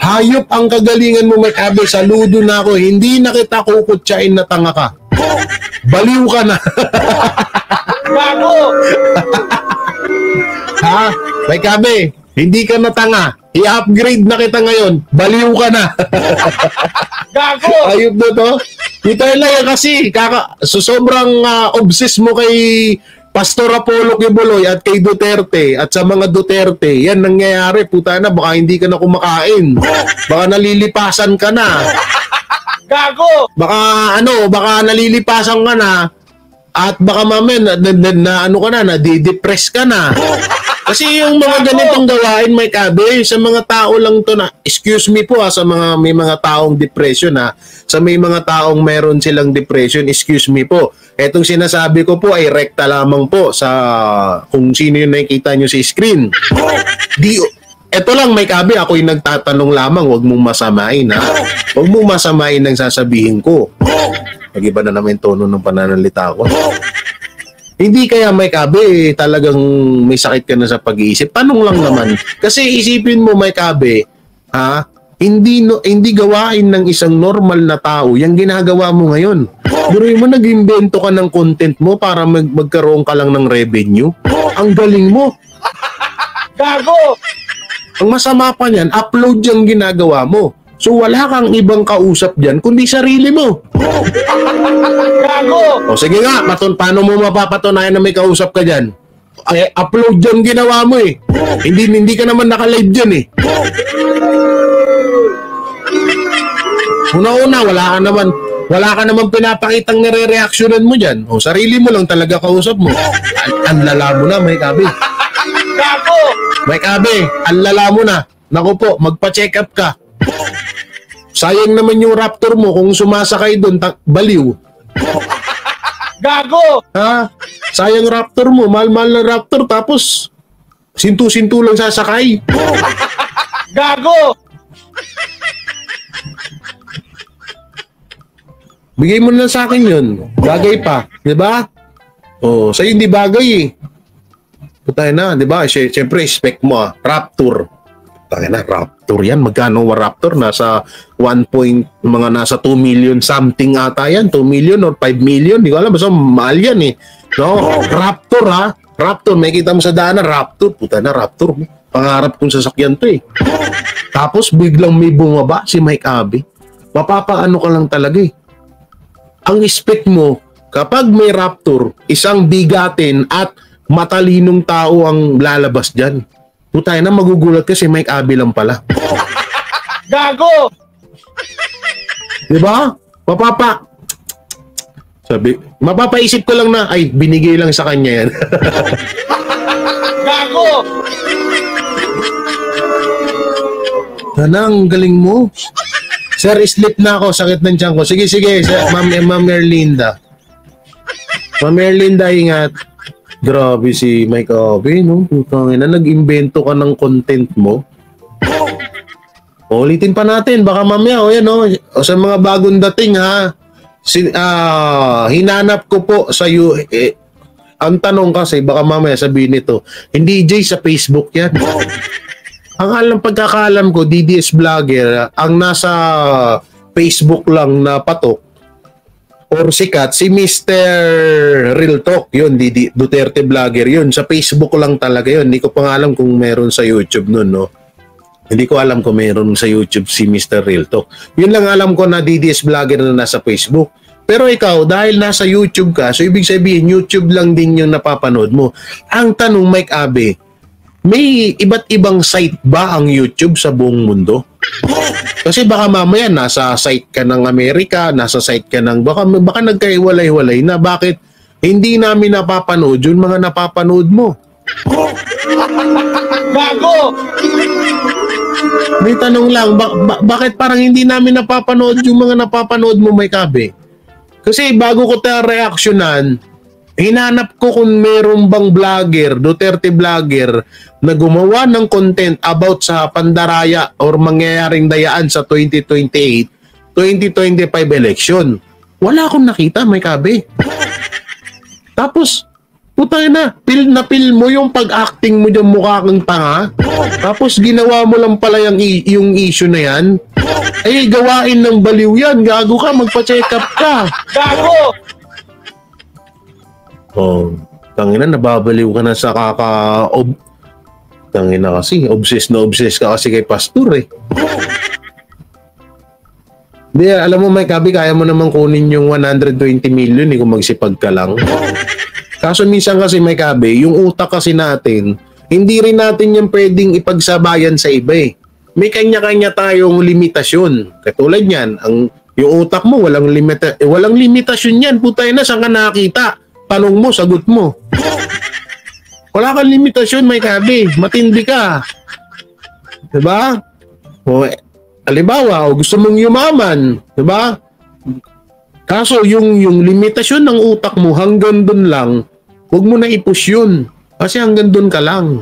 Hayop ang kagalingan mo, Mike Abe. Saludo na ako. Hindi na kita kukutsain na tanga ka. Baliw ka na. Gago! Ha? Mike Abe, hindi ka na tanga. I-upgrade na kita ngayon. Baliw ka na. Gago! Hayop na to. Kita lang kasi sobrang obsessed mo kay Pastor Apollo Quiboloy at kay Duterte at sa mga Duterte, yan nangyayari, puta na, baka hindi ka na kumakain. Baka nalilipasan ka na. Gago! Baka nalilipasan ka na at baka mamaya na-depress ka na. Kasi yung mga ganitong gawain, Mike Abe, sa mga tao lang to na, excuse me po sa mga may mga taong depression sa may mga taong meron silang depression, excuse me po. Etong sinasabi ko po ay rekta lamang po sa kung sino yung nakikita nyo sa screen. Ito lang, Mike Abe, ako'y nagtatanong lamang, wag mong masamain Wag mong masamain ang sasabihin ko. Nag-iba na naman yung tono ng pananalita ko. Hindi kaya, Mike Abe, talagang may sakit ka na sa pag-iisip. Tanong lang naman. Kasi isipin mo, Mike Abe, hindi gawain ng isang normal na tao yung ginagawa mo ngayon. Pero mo nag-invento ka ng content mo para magkaroon ka lang ng revenue. Ang galing mo. Gago! Ang masama pa niyan, upload yung ginagawa mo. So wala kang ibang kausap dyan kundi sarili mo. Gago! Sige nga, paano mo mapapatunayan na may kausap ka dyan? Ay, upload yung ginawa mo Hindi ka naman naka-live dyan Una-una, wala ka naman pinapakitang nire-reactionan mo dyan. Sarili mo lang talaga kausap mo. Ang lala mo na, Mike Abe. Gago! Mike Abe, ang lala mo na. Naku po, magpa-check up ka. Sayang naman yung Raptor mo kung sumasakay doon, baliw. Gago! Sayang Raptor mo, mahal-mahal na Raptor, tapos sintu-sintu lang sasakay. Gago! Bigay mo na sa akin yun. Bagay pa, di ba? Sa'yo hindi bagay Putay na, di ba? Siyempre, spec mo Raptor. Tangin na, Raptor yan. Magkano Raptor? Nasa 2 million something ata yan. 2 million or 5 million. Di ko alam. Basta mahal yan No? Raptor Raptor. May kita mo sa daanan. Raptor. Puta na, Raptor. Pangarap kong sasakyan to Tapos biglang may bumaba si Mike Abe. Mapapaano ka lang talaga Ang spec mo, kapag may Raptor, isang bigatin at matalinong tao ang lalabas dyan. Putay na, magugulat ka si Mike Abe lang pala. Gago! Diba? Mapapaisip ko lang na, ay, binigay lang sa kanya yan. Gago! Tanang, galing mo. Sir, sleep na ako. Sakit ng tiyan ko. Sige, sir, Ma'am Merlinda. Ma'am Merlinda, ingat. Grabe si Mike Abe, no? Putangin na, nag-invento ka ng content mo. Ulitin pa natin. Baka mamaya, sa mga bagong dating, hinanap ko po sa ang tanong kasi, baka mamaya sabihin nito, hindi Jay, sa Facebook yan. Ang alam pagkakaalam ko, DDS vlogger, ang nasa Facebook lang na patok or sikat, si Mr. Real Talk, yun, Duterte vlogger yun. Sa Facebook lang talaga yun. Hindi ko pa alam kung meron sa YouTube nun, no? Hindi ko alam kung meron sa YouTube si Mr. Real Talk. Yun lang alam ko na DDS vlogger na nasa Facebook. Pero ikaw, dahil nasa YouTube ka, so ibig sabihin, YouTube lang din yung napapanood mo. Ang tanong, Mike Abe, may iba't ibang site ba ang YouTube sa buong mundo? Kasi baka mamaya nasa site ka ng Amerika, nasa site ka ng baka nagkaiwalay-walay na bakit hindi namin napapanood yung mga napapanood mo. Gago! May tanong lang, bakit parang hindi namin napapanood yung mga napapanood mo, Mike Abe? Kasi bago ko tayo reaksyonan, hinanap ko kung meron bang vlogger, Duterte vlogger, na gumawa ng content about sa pandaraya or mangyayaring dayaan sa 2028, 2025 election. Wala akong nakita, Mike Abe. Tapos, putang na pil mo yung pag-acting mo dyan, mukha kang tanga. Tapos, ginawa mo lang pala yung issue na yan. Ay, gawain ng baliw yan. Gago ka, magpa-check up ka. Gago! Oh, tangina, nababaliw ka na sa tangina kasi, obsessed ka kasi kay Pastor eh. Di, alam mo Mike Abe, kaya mo naman kunin yung 120 million kung magsipag ka lang. Kaso minsan kasi Mike Abe, yung utak kasi natin, hindi rin natin yung pwedeng ipagsabayan sa iba eh. May kanya-kanya tayong limitasyon. Katulad yan, yung utak mo, walang limitasyon yan. Putay na, saan ka nakita? Tanong mo, sagot mo. Wala kang limitasyon, Mike Abe. Matindi ka. Diba? O, halimbawa, gusto mong yumaman. Diba? Kaso, yung limitasyon ng utak mo, hanggang dun lang, huwag mo na i-push yun. Kasi hanggang dun ka lang.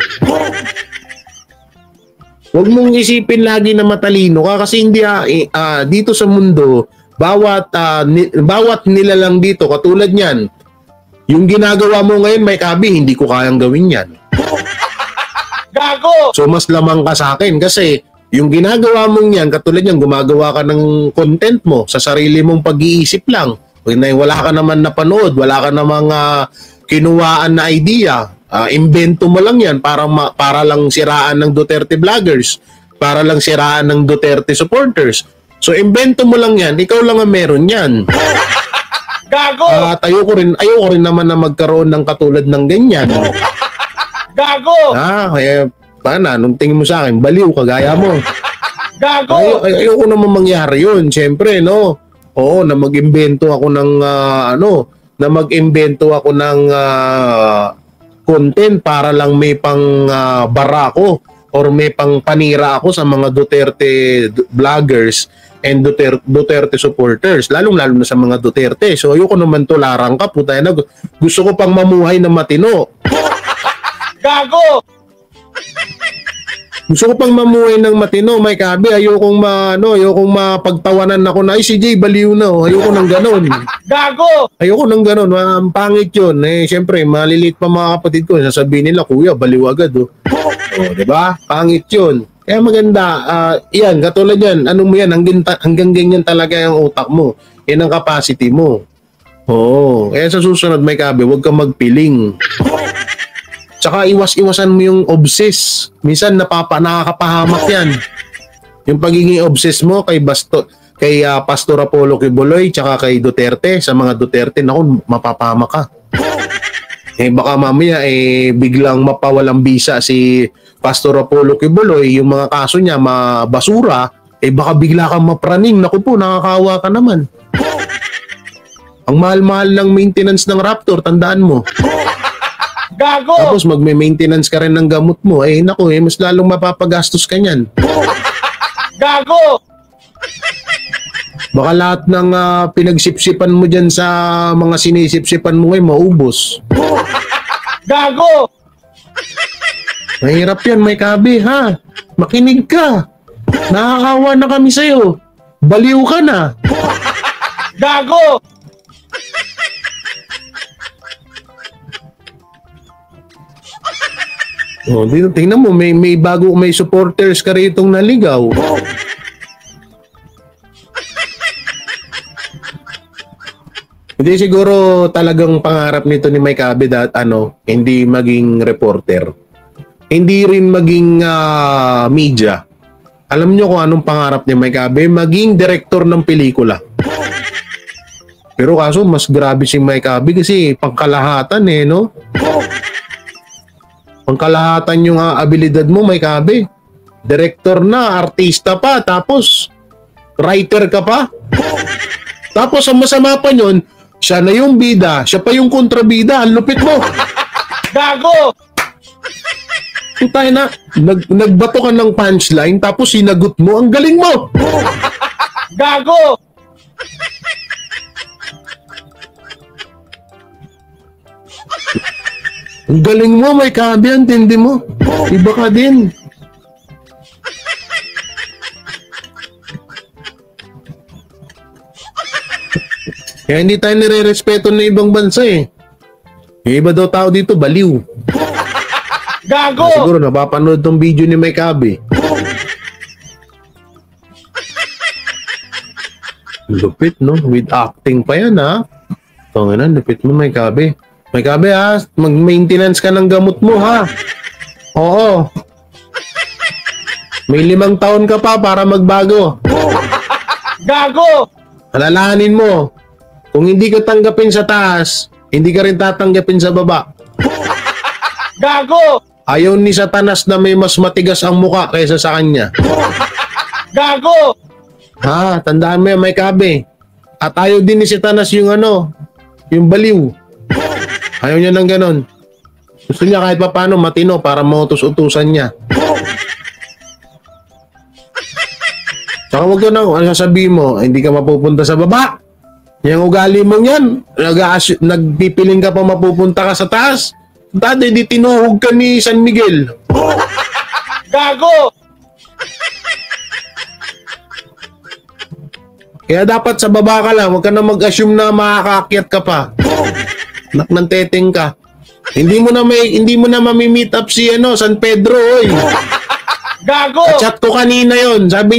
Huwag mong isipin lagi na matalino ka kasi hindi dito sa mundo, bawat nilalang dito, katulad niyan, yung ginagawa mo ngayon, Mike Abe, hindi ko kayang gawin yan. Gago! So, mas lamang ka sa akin kasi yung ginagawa mong yan, katulad yan, gumagawa ka ng content mo sa sarili mong pag-iisip lang. Wala ka naman napanood, wala ka namang kinuwaan na idea. Invento mo lang yan para lang siraan ng Duterte vloggers, para lang siraan ng Duterte supporters. So, invento mo lang yan, ikaw lang ang meron yan. Gago! At ayoko rin naman na magkaroon ng katulad ng ganyan. Gago! Kaya paano, nung tingin mo sa akin, baliw, kagaya mo. Gago! Ayoko naman mangyari yun, siyempre, no? Oo, na mag-imbento ako ng, content para lang may pang bara ko or may pang panira ako sa mga Duterte vloggers and Duterte supporters, lalong-lalo na sa mga Duterte. So, ayoko naman tularan ka, putay na. Gusto ko pang mamuhay na matino. Gago! Gusto ko pang mamuhay ng matino, Mike Abe. Ayokong mapagtawanan ako na, ay si Jay, baliw na. Ayoko nang ganon. Gago! Ayoko nang ganon. Ang pangit yun. Siyempre, maliliit pa mga kapatid ko. Sasabihin nila, kuya, baliw agad. Diba? Pangit yun. Kaya maganda, yan, katulad yan, ano mo yan, hanggang ganyan talaga yung utak mo. Yan ang capacity mo. Oo. Kaya sa susunod, Mike Abe, huwag kang magpiling. Tsaka iwas-iwasan mo yung obsess. Minsan nakakapahamak yan. Yung pagiging obsess mo kay Pastor Apollo Quiboloy tsaka kay Duterte, sa mga Duterte, naku, mapapahamak ka. Baka mamaya biglang mapawalang bisa si Pastor Apollo Quiboloy, yung mga kaso niya mabasura, baka bigla kang mapraning. Naku po, nakakawa ka naman. Ang mahal-mahal ng maintenance ng Raptor, tandaan mo. Gago! Tapos magme-maintenance ka rin ng gamot mo, naku, mas lalong mapapagastos ka niyan. Gago! Baka lahat ng pinagsipsipan mo dyan sa mga sinisipsipan mo maubos. Gago! Mahirap yan, Mike Abe, ha? Makinig ka. Nakakawa na kami sa'yo. Baliw ka na. Gago! Oh, dito tingnan mo, may supporters ka ritong naligaw. Hindi siguro talagang pangarap nito ni Mike Abed at hindi maging reporter. Hindi rin maging media. Alam nyo kung anong pangarap ni Mike Abed? Maging direktor ng pelikula. Pero kaso mas grabe si Mike Abed kasi pangkalahatan no? Pangkalahatan yung abilidad mo, Mike Abed. Direktor na, artista pa, tapos writer ka pa. Tapos ang masama pa yun, siya na yung bida, siya pa yung kontrabida, ang lupit mo. Gago! Tayo na, nagbato ka ng punchline, tapos sinagot mo, ang galing mo. Gago! Ang galing mo, may kabi, antindi mo. Iba ka din. Kaya hindi tayo nire-respeto ng ibang bansa eh. Yung iba daw tao dito, baliw. Gago! Siguro napapanood tong video ni Mike Abed. Lupit, no? With acting pa yan, ha? Tangina, lupit mo, Mike Abed. Mike Abed, ha? Mag-maintenance ka ng gamot mo, ha? Oo. May 5 taon ka pa para magbago. Gago! Alalahanin mo, kung hindi ka tanggapin sa taas, hindi ka rin tatanggapin sa baba. Gago! Ayaw ni Satanas na may mas matigas ang muka kaysa sa kanya. Gago! Ha, tandaan mo yan, Mike Abed. At ayaw din ni Satanas yung yung baliw. Ayaw niya ng ganon. Gusto niya kahit paano matino para mautos-utusan niya. Saka huwag ka na, ano sasabihin mo, hindi ka mapupunta sa baba. Yung ugali mong yan, nagpipiling ka pa mapupunta ka sa taas. Dati, di tinuhog ka ni San Miguel. Gago! Kaya dapat sa baba ka lang, huwag ka na mag-assume na makakaakyat ka pa. Nak ng teteng ka. Hindi mo na mami-meet up si San Pedro, oy. Gago! Chat ko kanina yon. Sabi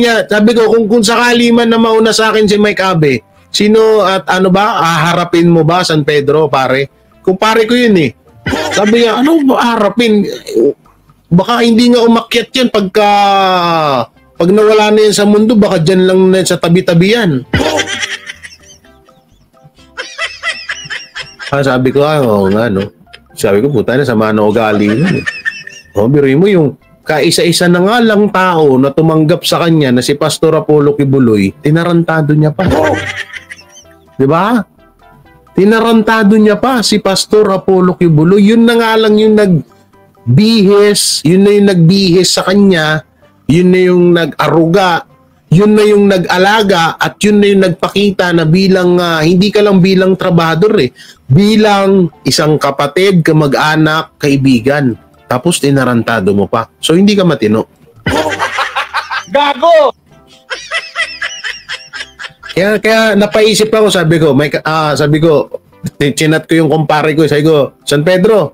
ko, kung sakali man na mauna sa akin si Mike Abed, sino at haharapin mo ba San Pedro, pare? Kung pare ko yun eh. Sabi niya, ano ba harapin? Baka hindi nga umakyat yan pag nawala na yan sa mundo, baka dyan lang na sa tabi-tabi yan. Sabi ko, sabi ko, puta na, sama na ugali yun. Biruin mo yung kaisa-isa na nga lang tao na tumanggap sa kanya na si Pastor Apollo Kibuloy, tinarantado niya pa. Diba? Tinarantado niya pa si Pastor Apollo Kibuloy. Yun na nga lang yung nagbihis, yun na yung nagbihis sa kanya, yun na yung nag-aruga, yun na yung nag-alaga, at yun na yung nagpakita na bilang, hindi ka lang bilang trabahador bilang isang kapatid, kamag-anak, kaibigan. Tapos tinarantado mo pa. So hindi ka matino. Gago! Kaya napaisip ako, sabi ko, chinat ko yung kumpare ko, sabi ko, San Pedro,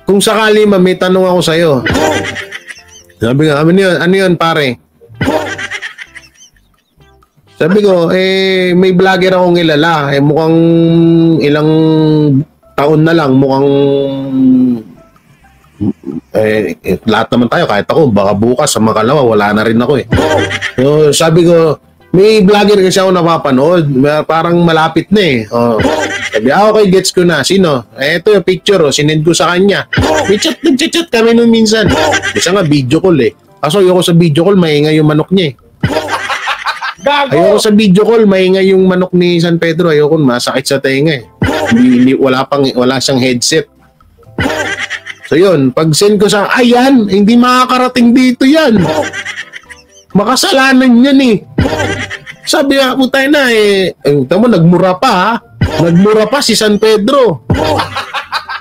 kung sakali may tanong ako sa'yo. Sabi ko, ano yun pare? Sabi ko, may vlogger akong ilala, mukhang ilang taon na lang, mukhang lahat naman tayo, kahit ako, baka bukas sa makalawa, wala na rin ako So sabi ko, may vlogger kasi ako napapanood, parang malapit na Sabi, okay, gets ko na. Sino? Ito yung picture, sinend ko sa kanya. Nag-chat kami nung minsan. Isa nga, video call Kaso ayoko sa video call, maingay yung manok niya Gago! Ayoko sa video call, maingay yung manok ni San Pedro. Ayoko, masakit sa tenga wala siyang headset. So yun, pag send ko sa, ayan, hindi makakarating dito yan. Makasalanan yan Sabi nga, putay na tamo, nagmura pa Nagmura pa si San Pedro.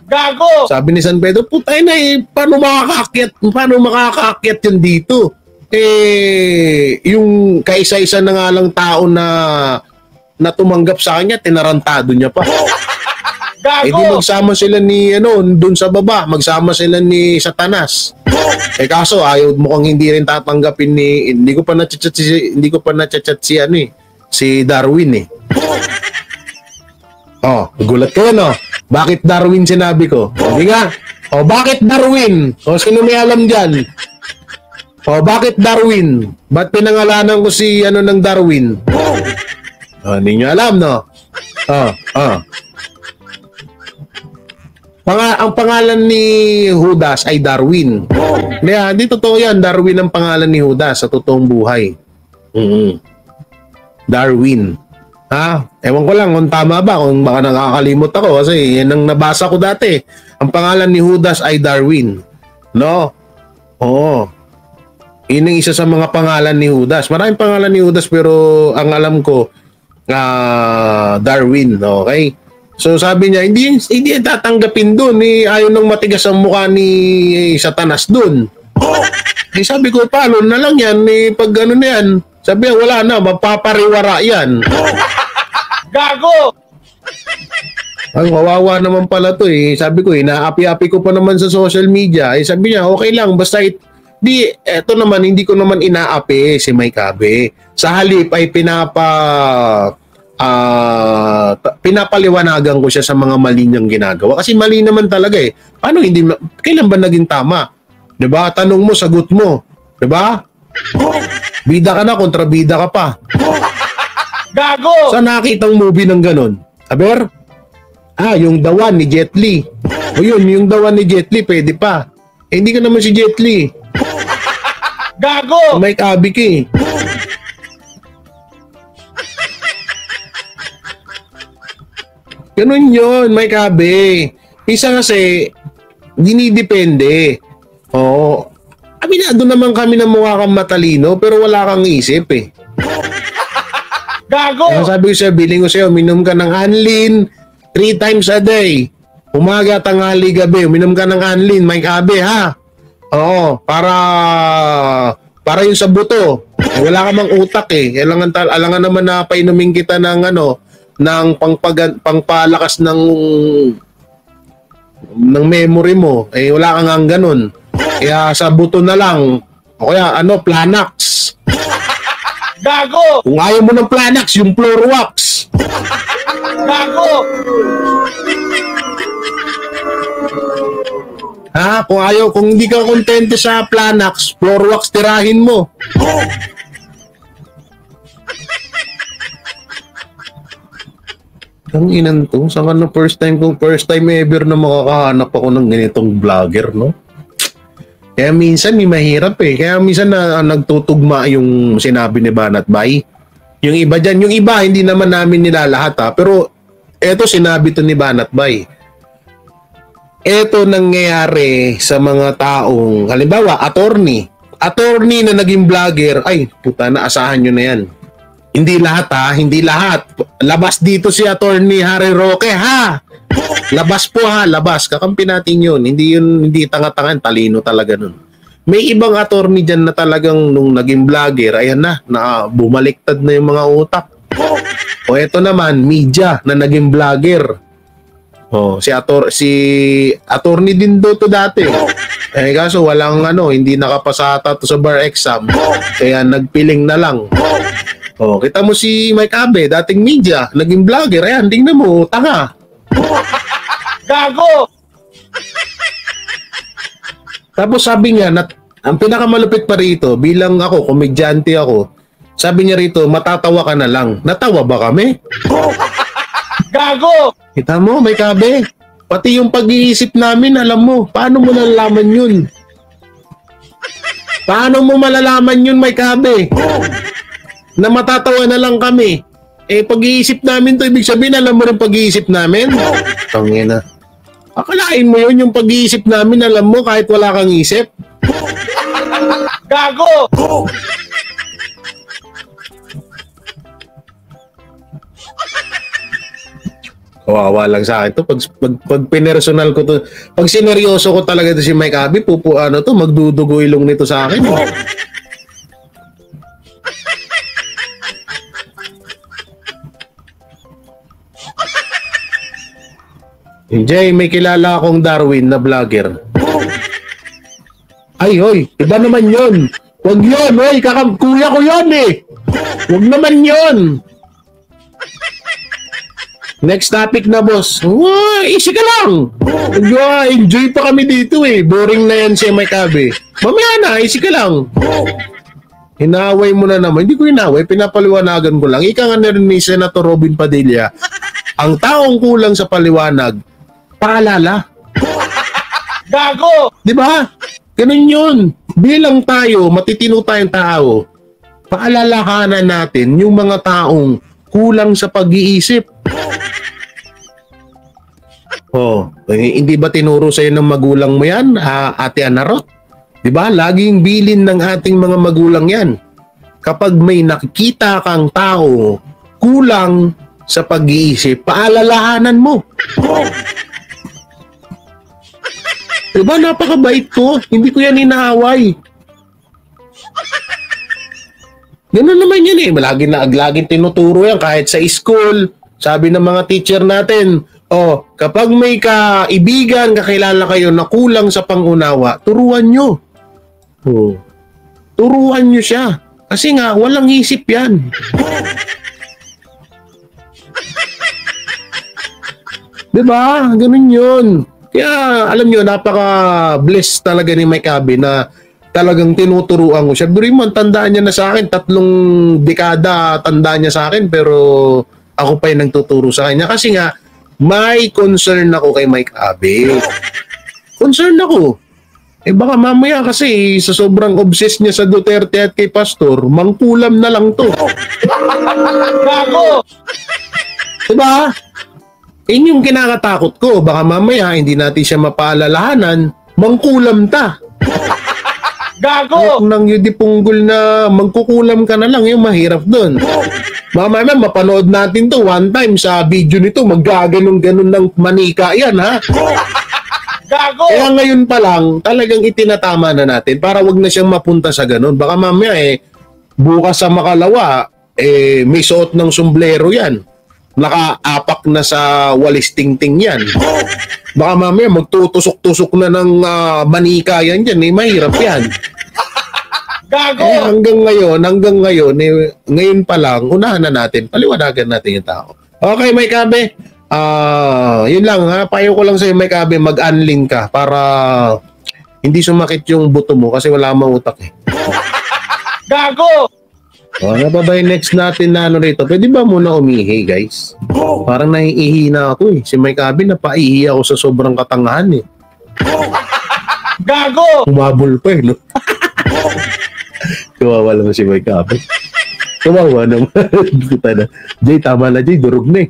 Gago! Sabi ni San Pedro, putay na paano makakaakyat yun dito? Yung kaisa-isa na nga lang tao na tumanggap sa kanya, tinarantado niya pa. Gago! Eh di magsama sila ni, dun sa baba, magsama sila ni Satanas. Eh kaso, ayaw mukhang hindi rin tatanggapin hindi ko pa na-chat si Darwin eh. Oh, gulat kayo no? Bakit Darwin sinabi ko? Hindi nga. Oh, bakit Darwin? Oh, sino may alam dyan? Oh, bakit Darwin? Ba't pinangalanan ko si ng Darwin? Oh, hindi nyo alam, no? Ang pangalan ni Judas ay Darwin. Kaya, di totoo yan. Darwin ang pangalan ni Judas sa totoong buhay. Darwin. Ewan ko lang kung tama ba, kung baka nakakalimot ako kasi yan ang nabasa ko dati. Ang pangalan ni Judas ay Darwin. No? Oo. Yun ang isa sa mga pangalan ni Judas. Maraming pangalan ni Judas pero ang alam ko, Darwin. Okay? So sabi niya, hindi tatanggapin dun. Ayaw nang matigas ang mukha ni Satanas dun. Sabi ko, paano na lang yan? Pag na yan, sabi niya, wala na, mapapariwara yan. Gago! Ang kawawa naman pala to eh. Sabi ko, naapi-api ko pa naman sa social media. Sabi niya, okay lang, basta eto naman, hindi ko naman inaapi si Mike Abe. Sa halip ay pinapaliwanagan ko siya sa mga mali niyang ginagawa. Kasi mali naman talaga eh. Paano kailan ba naging tama? Diba? Tanong mo, sagot mo. Diba? Bida ka na, kontrabida ka pa. Gago! Saan nakitang movie ng ganon? Aber? Yung The One ni Jet Li. O yun, yung The One ni Jet Li, pwede pa. Hindi ka naman si Jet Li. Gago! Mike Abe ka eh. Ganun yun, Mike Abe. Isa kasi, dinidepende. Oo. Aminado naman kami na mukha kang matalino, pero wala kang isip eh. Gago! Kaya sabi ko sa'yo, biling ko sa'yo, minom ka ng Anlin 3 times a day. Umaga, tanghali, gabi. Uminom ka ng Anlin, Mike Abe, ha? Oo, para yung sa buto. Wala ka mang utak eh. Alangan naman na painumin kita ng ng pangpalakas ng memory mo. Wala kang ang ganun. Kaya sa buto na lang. O kaya Planax. Gago! Kung ayaw mo ng Planax, yung floor wax. Gago! Kung hindi ka kontento sa Planax, floor wax tirahin mo. Ang inan to, first time ever na makakahanap ako ng ganitong vlogger, no? Kaya minsan mahirap eh. Kaya minsan nagtutugma yung sinabi ni Banat Bay. Yung iba dyan, yung iba hindi naman namin nilalahat ha. Pero eto sinabi to ni Banat Bay. Eto nangyayari sa mga taong, halimbawa, attorney na naging vlogger, ay, puta na, asahan nyo na yan. Hindi lahat ha, hindi lahat. Labas dito si attorney Harry Roque ha. Labas po ha, labas. Kakampi natin yun. Hindi tanga-tanga, talino talaga nun. May ibang attorney dyan na talagang nung naging vlogger, ayan na bumaliktad na yung mga utak. O eto naman, media na naging vlogger. Si attorney din to dati. Kaso walang hindi nakapasata to sa bar exam. Kaya nagpiling na lang. Kita mo si Mike Abe, dating media, naging vlogger. Ayan, tingnan mo, tanga. Gago! Tapos sabi niya, ang pinakamalupit pa rito, bilang ako, komedyante ako, sabi niya rito, matatawa ka na lang. Natawa ba kami? Gago! Kita mo, Mike Abe, pati yung pag-iisip namin, alam mo, paano mo nalalaman yun? Paano mo malalaman yun, Mike Abe? Na matatawa na lang kami. Pag-iisip namin to, ibig sabihin, alam mo rin pag-iisip namin? Tangina. Akalain mo yun, yung pag-iisip namin, alam mo, kahit wala kang isip? Gago! Kawawa lang sa akin to. Pag pinersonal ko to, pag sineryoso ko talaga to si Mike Abe, magdudugo ilong nito sa akin. Jay, may kilala akong Darwin na vlogger. Ay, hoy, iba naman yun. Huwag yun, hoy, kuya ko yun eh. Huwag naman yun. Next topic na, boss. Easy ka lang. Enjoy pa kami dito eh. Boring na yan si Mike Abe. Mamaya na, easy ka lang. Hinaway mo na naman. Hindi ko hinaway, pinapaliwanagan ko lang. Ika nga na rin ni Senator Robin Padilla. Ang taong kulang sa paliwanag, paalala. Gago! Di ba? Ganun yun. Bilang tayo, matitino tayong tao, paalalahanan natin yung mga taong kulang sa pag-iisip. Hindi ba tinuro sa'yo ng magulang mo yan, Ate Anarot? Di ba? Laging bilin ng ating mga magulang yan. Kapag may nakikita kang tao kulang sa pag-iisip, paalalahanan mo. Diba, napakabait ko. Hindi ko yan inaaway. Ganun naman yan eh. Laging tinuturo yan kahit sa school. Sabi ng mga teacher natin, kapag may kaibigan, kakilala kayo na kulang sa pangunawa, turuan nyo. Turuan nyo siya. Kasi nga, walang isip yan. Diba? Ganun yun. Kaya, alam nyo, napaka-blessed talaga ni Mike Abe na talagang tinuturuan ko siya. Buriman, tandaan niya na sa akin. 3 dekada tandaan niya sa akin, pero ako pa yung nagtuturo sa kanya. Kasi nga, may concern ako kay Mike Abe. Concern ako. Baka mamaya kasi sa sobrang obsessed niya sa Duterte at kay Pastor, mangkulam na lang to. Gago! Diba? Yung kinakatakot ko. Baka mamaya hindi natin siya mapaalalahanan, mangkulam ta. Gago! Nang yun di punggol na magkukulam ka na lang, yung mahirap doon. Mamaya mapanood natin to one time sa video nito, maggaganong-ganon ng manika yan, ha? Gago! Kaya ngayon pa lang, talagang itinatama na natin para wag na siyang mapunta sa ganon. Baka mamaya bukas sa Makalawa, may suot ng sombrero yan. Nakaapak na sa walis tingting yan. Baka mamaya magtutusok-tusok na ng manika yan dyan. Mahirap yan. Gago! Hanggang ngayon, ngayon pa lang, unahan na natin, paliwanagan natin yung tao. Okay, Mike Abe. Yun lang ha. Payo ko lang sa'yo, Mike Abe, mag-unlink ka para hindi sumakit yung buto mo kasi wala mang utak eh. Gago! Ano pa ba yung next natin na rito? Pwede ba muna umihi, guys? Parang naiihi na ako eh. Si Mike Abe, napaihi ako sa sobrang katangahan eh. Gago! Umabol pa eh, no? Kawawa naman si Mike Abe. Kawawa naman. Jay, tama na Jay, durog na eh.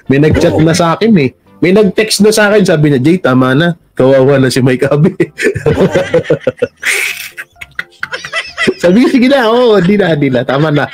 May nag-chat na sa akin eh. May nag-text na sa akin, sabi niya, Jay, tama na. Kawawa na si Mike Abe. Sabi ko, sige na, hindi na, tama na.